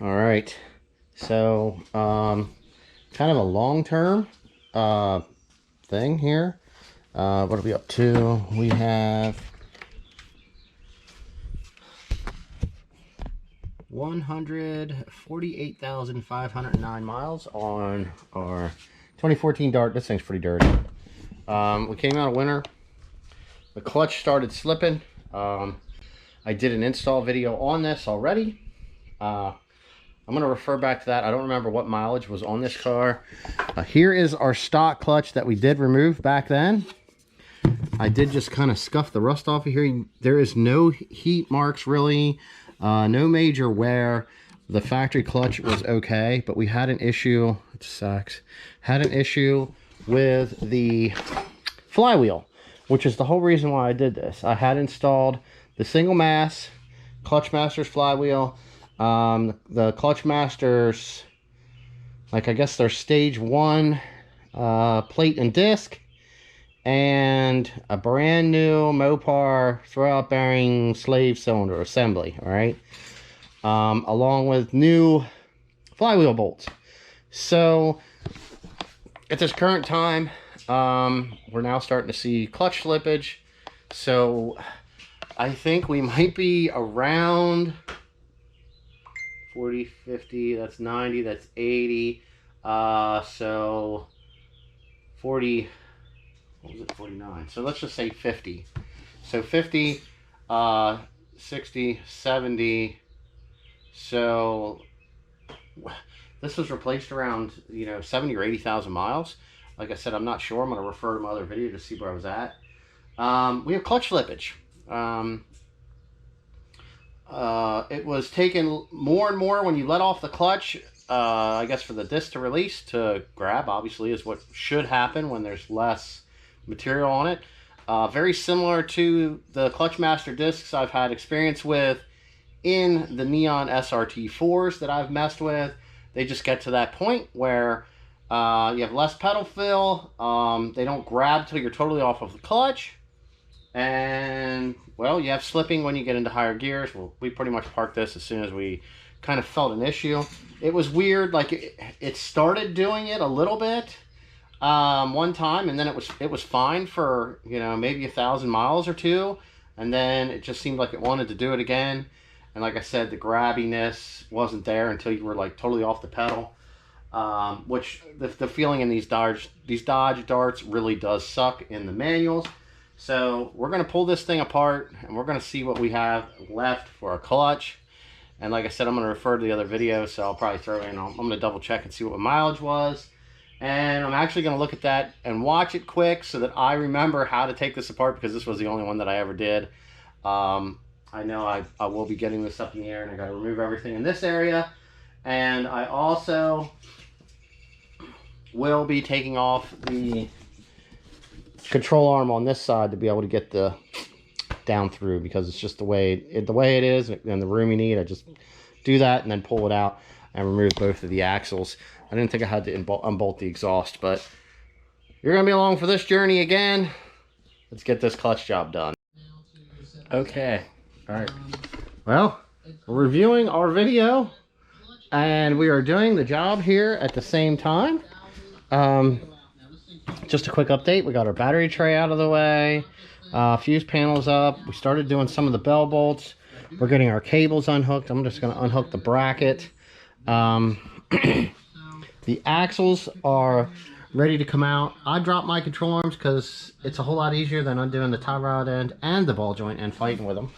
All right. So, kind of a long-term thing here. What are we up to? We have 148,509 miles on our 2014 Dart. This thing's pretty dirty. We came out of winter. The clutch started slipping. I did an install video on this already. I'm going to refer back to that. I don't remember what mileage was on this car. Here is our stock clutch that we did remove back then. I did just kind of scuff the rust off of here. There is no heat marks really, no major wear. The factory clutch was okay, but we had an issue. It sucks. Had an issue with the flywheel, which is the whole reason why I did this. I had installed the single mass Clutch Masters flywheel. The Clutch Masters, like I guess they're stage 1 plate and disc, and a brand new Mopar throwout bearing slave cylinder assembly, all right, along with new flywheel bolts. So at this current time, we're now starting to see clutch slippage. So I think we might be around 40, 50, that's 90, that's 80. So 40, what was it, 49? So let's just say 50. So 50, 60, 70. So this was replaced around, 70 or 80,000 miles. Like I said, I'm not sure. I'm going to refer to my other video to see where I was at. We have clutch slippage. It was taken more and more when you let off the clutch, I guess for the disc to release, to grab, obviously, is what should happen when there's less material on it. Very similar to the Clutch Master discs I've had experience with in the Neon SRT4s that I've messed with. They just get to that point where you have less pedal fill. They don't grab till you're totally off of the clutch. And, well, you have slipping when you get into higher gears. Well, we pretty much parked this as soon as we kind of felt an issue. It was weird. Like, it started doing it a little bit one time, and then it was fine for, maybe 1,000 miles or two. And then it just seemed like it wanted to do it again. And like I said, the grabbiness wasn't there until you were, like, totally off the pedal. Which, the feeling in these Dodge Darts really does suck in the manuals. So we're going to pull this thing apart, and we're going to see what we have left for our clutch. And like I said, I'm going to refer to the other video, so I'll probably throw in, I'm going to double check and see what my mileage was. And I'm actually going to look at that and watch it quick so that I remember how to take this apart, because this was the only one that I ever did. I know I will be getting this up in the air, and I got to remove everything in this area. And I also will be taking off the control arm on this side to be able to get the down through, because it's just the way it is, and the room you need. I just do that and then pull it out and remove both of the axles. I didn't think I had to unbolt the exhaust, but you're gonna be along for this journey again. Let's get this clutch job done. Okay, all right, well, we're reviewing our video and we are doing the job here at the same time. Just a quick update. We got our battery tray out of the way, fuse panels up. We started doing some of the bell bolts. We're getting our cables unhooked. I'm just going to unhook the bracket. The axles are ready to come out. I dropped my control arms because it's a whole lot easier than undoing the tie rod end and the ball joint and fighting with them.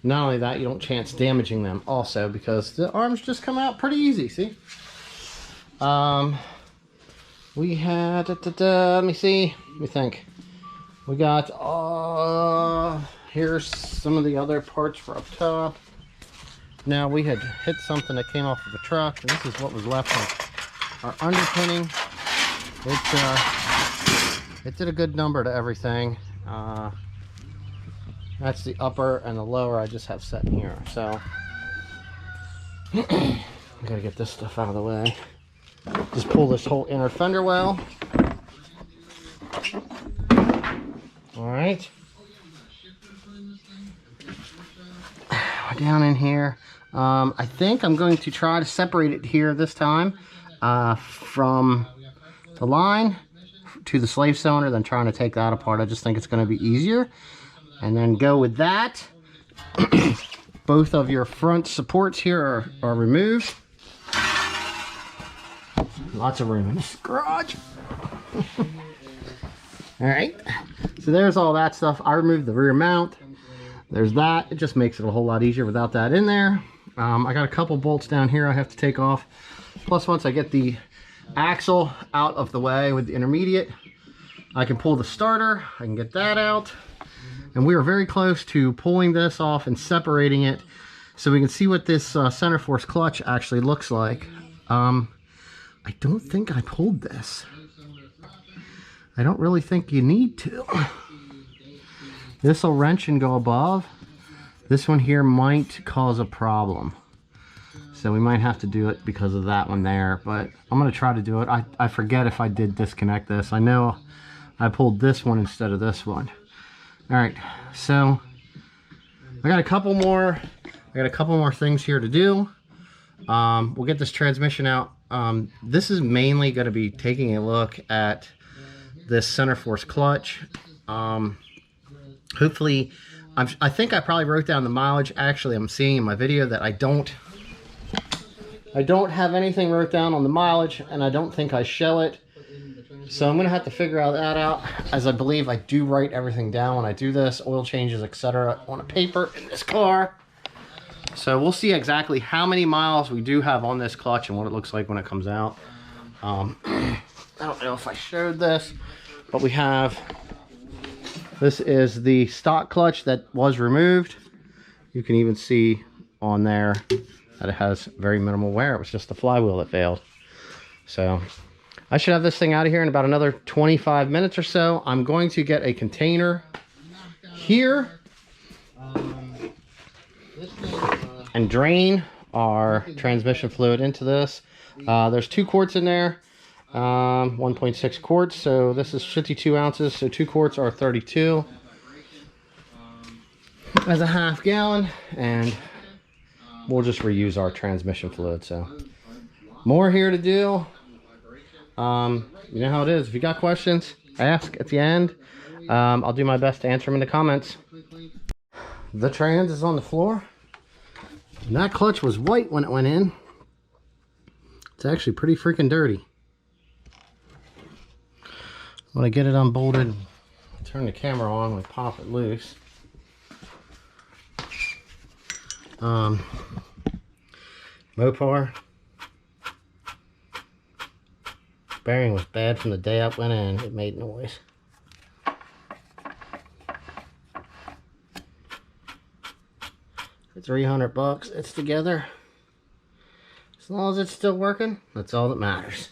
Not only that, you don't chance damaging them also, because the arms just come out pretty easy. See? We had, let me see, let me think. We got, here's some of the other parts for up top. Now, we had hit something that came off of the truck, and this is what was left of our underpinning. It did a good number to everything. That's the upper, and the lower I just have set in here. So, I gotta get this stuff out of the way. Just pull this whole inner fender well. All right. down in here. I think I'm going to try to separate it here this time from the line to the slave cylinder, then trying to take that apart. I just think it's going to be easier. And then go with that. Both of your front supports here are removed. Lots of room in this garage. Alright, so there's all that stuff. I removed the rear mount. There's that. It just makes it a whole lot easier without that in there. I got a couple bolts down here I have to take off. Plus, once I get the axle out of the way with the intermediate, I can pull the starter. I can get that out. And we are very close to pulling this off and separating it so we can see what this center force clutch actually looks like. I don't think I pulled this. I don't really think you need to. This will wrench and go above. This one here might cause a problem. So we might have to do it because of that one there. But I'm going to try to do it. I forget if I did disconnect this. I know I pulled this one instead of this one. Alright, so I got a couple more things here to do. We'll get this transmission out. This is mainly going to be taking a look at this center force clutch. Hopefully, I think I probably wrote down the mileage. Actually, I'm seeing in my video that I don't have anything wrote down on the mileage, and I don't think I show it. So I'm going to have to figure that out, as I believe I do write everything down when I do this, oil changes, etc. on a paper in this car. So we'll see exactly how many miles we do have on this clutch and what it looks like when it comes out. I don't know if I showed this, but we have, this is the stock clutch that was removed. You can even see on there that it has very minimal wear. It was just the flywheel that failed. So I should have this thing out of here in about another 25 minutes or so. I'm going to get a container here and drain our transmission fluid into this. There's 2 quarts in there, 1.6 quarts. So this is 52 ounces. So 2 quarts are 32 as a half gallon, and we'll just reuse our transmission fluid. So more here to do. You know how it is. If you got questions, ask at the end. I'll do my best to answer them in the comments. The trans is on the floor. And that clutch was white when it went in. It's actually pretty freaking dirty. When I get it unbolted, turn the camera on, we pop it loose. Mopar. Bearing was bad from the day I went in. It made noise. For $300, it's together. As long as it's still working, that's all that matters.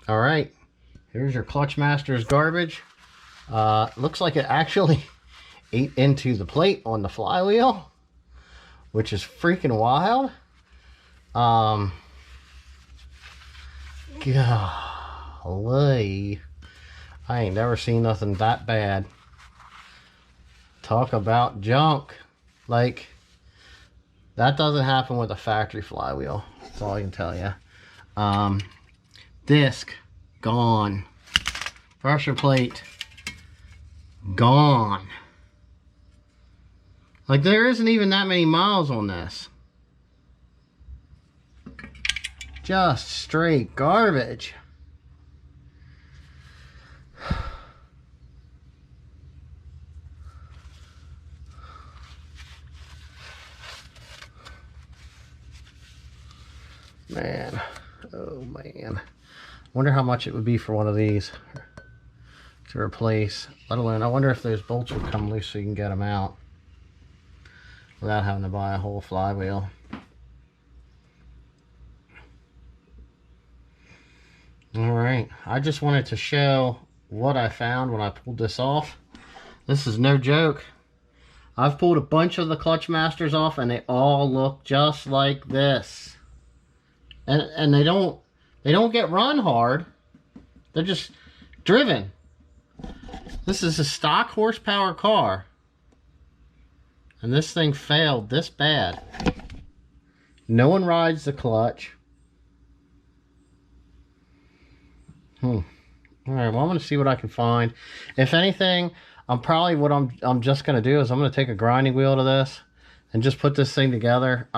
All right, here's your Clutch Masters garbage. Looks like it actually ate into the plate on the flywheel, which is freaking wild. Golly, I ain't never seen nothing that bad. Talk about junk. Like, that doesn't happen with a factory flywheel. That's all I can tell you. Disc gone. Pressure plate gone. Like, there isn't even that many miles on this. Just straight garbage. Man, oh man. Wonder how much it would be for one of these to replace. Let alone, I wonder if those bolts would come loose so you can get them out without having to buy a whole flywheel. Alright, I just wanted to show what I found when I pulled this off. This is no joke. I've pulled a bunch of the clutch masters off and they all look just like this. And they don't get run hard. They're just driven. This is a stock horsepower car. And this thing failed this bad. No one rides the clutch. Alright, well, I'm going to see what I can find. If anything, I'm just going to do is I'm going to take a grinding wheel to this and just put this thing together.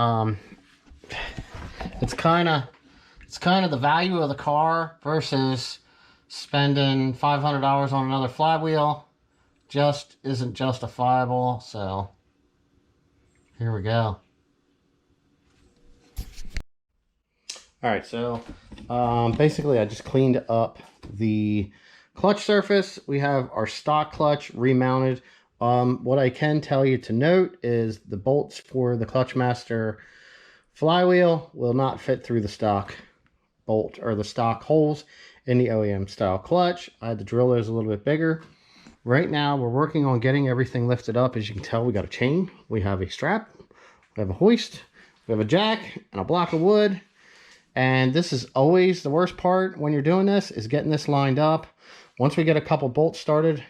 It's kind of the value of the car versus spending $500 on another flywheel. Just isn't justifiable. So here we go. Alright, so basically I just cleaned up the clutch surface. We have our stock clutch remounted. What I can tell you to note is the bolts for the Clutchmaster flywheel will not fit through the stock bolt or the stock holes in the OEM style clutch. I had to drill those a little bit bigger. Right now we're working on getting everything lifted up. As you can tell, we got a chain, we have a strap, we have a hoist, we have a jack and a block of wood. And this is always the worst part when you're doing this, is getting this lined up. Once we get a couple bolts started,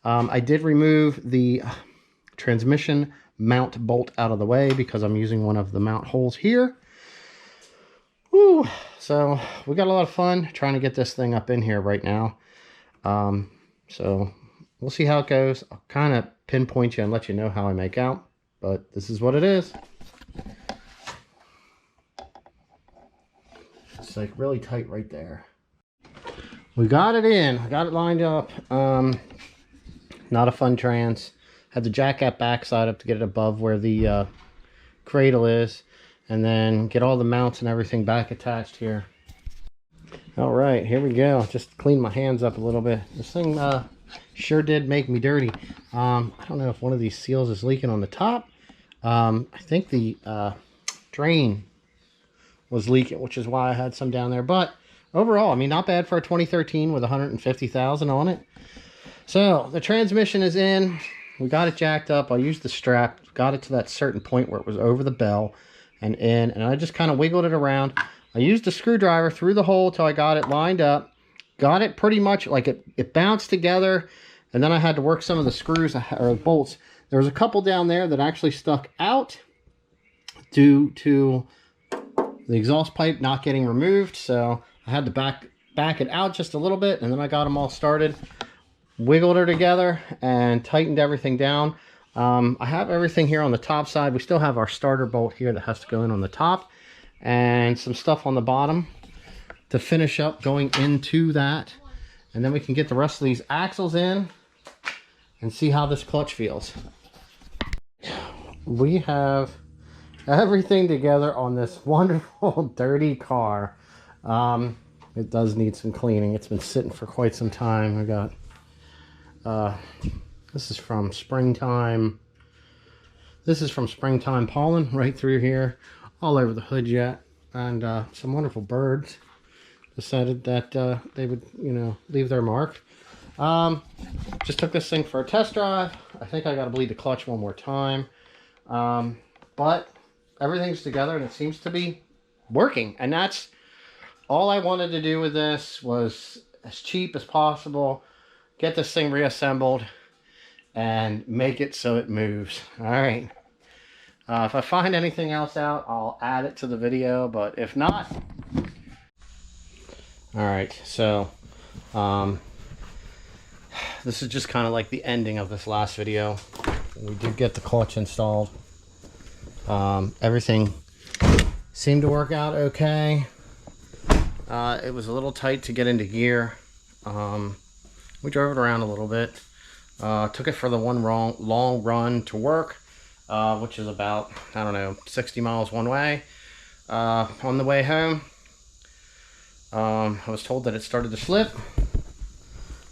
I did remove the transmission mount bolt out of the way because I'm using one of the mount holes here. Woo! So we got a lot of fun trying to get this thing up in here right now. So we'll see how it goes. I'll kind of pinpoint you and let you know how I make out, but this is what it is. It's like really tight right there. We got it in. I got it lined up. Not a fun trans. Had to jack that backside up to get it above where the cradle is, and then get all the mounts and everything back attached here. All right, here we go. Just clean my hands up a little bit. This thing sure did make me dirty. I don't know if one of these seals is leaking on the top. I think the drain was leaking, which is why I had some down there. But overall, I mean, not bad for a 2013 with 150,000 on it. So the transmission is in. We got it jacked up. I used the strap, got it to that certain point where it was over the bell and in, and I just kind of wiggled it around. I used a screwdriver through the hole till I got it lined up. Got it pretty much like it bounced together, and then I had to work some of the screws or bolts. There was a couple down there that actually stuck out due to the exhaust pipe not getting removed, so I had to back it out just a little bit, and then I got them all started, wiggled her together, and tightened everything down. I have everything here on the top side. We still have our starter bolt here that has to go in on the top, and some stuff on the bottom to finish up going into that, and then we can get the rest of these axles in and see how this clutch feels. We have everything together on this wonderful dirty car. It does need some cleaning. It's been sitting for quite some time. I got this is from springtime. This is from springtime pollen right through here, all over the hood yet, and some wonderful birds decided that they would, you know, leave their mark. Just took this thing for a test drive. I think I got to bleed the clutch one more time, but everything's together and it seems to be working, and that's all I wanted to do with this. Was as cheap as possible, get this thing reassembled and make it so it moves. All right, if I find anything else out, I'll add it to the video, but if not, all right. So this is just kind of like the ending of this last video. we did get the clutch installed. Everything seemed to work out okay. It was a little tight to get into gear. We drove it around a little bit. Took it for the long run to work, which is about, I don't know, 60 miles one way. On the way home, I was told that it started to slip.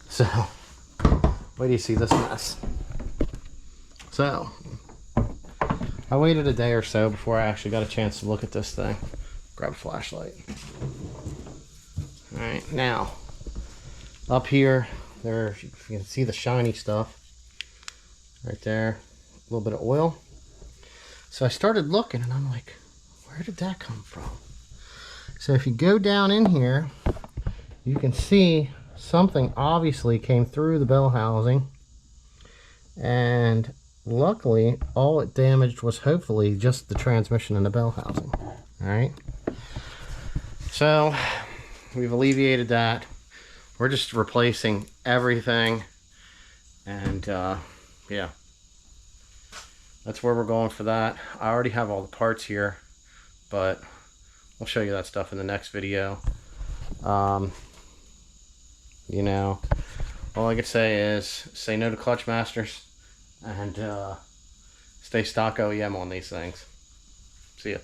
So, wait till you see this mess. So, I waited a day or so before I actually got a chance to look at this thing. Grab a flashlight. Alright, now, up here, there, you can see the shiny stuff. Right there, a little bit of oil. So I started looking and I'm like, where did that come from? So if you go down in here, you can see something obviously came through the bell housing, and luckily all it damaged was hopefully just the transmission and the bell housing. Alright, so we've alleviated that. We're just replacing everything, and yeah, that's where we're going for that. I already have all the parts here, but we'll show you that stuff in the next video. You know, all I could say is say no to clutch masters, and stay stock OEM on these things. See ya.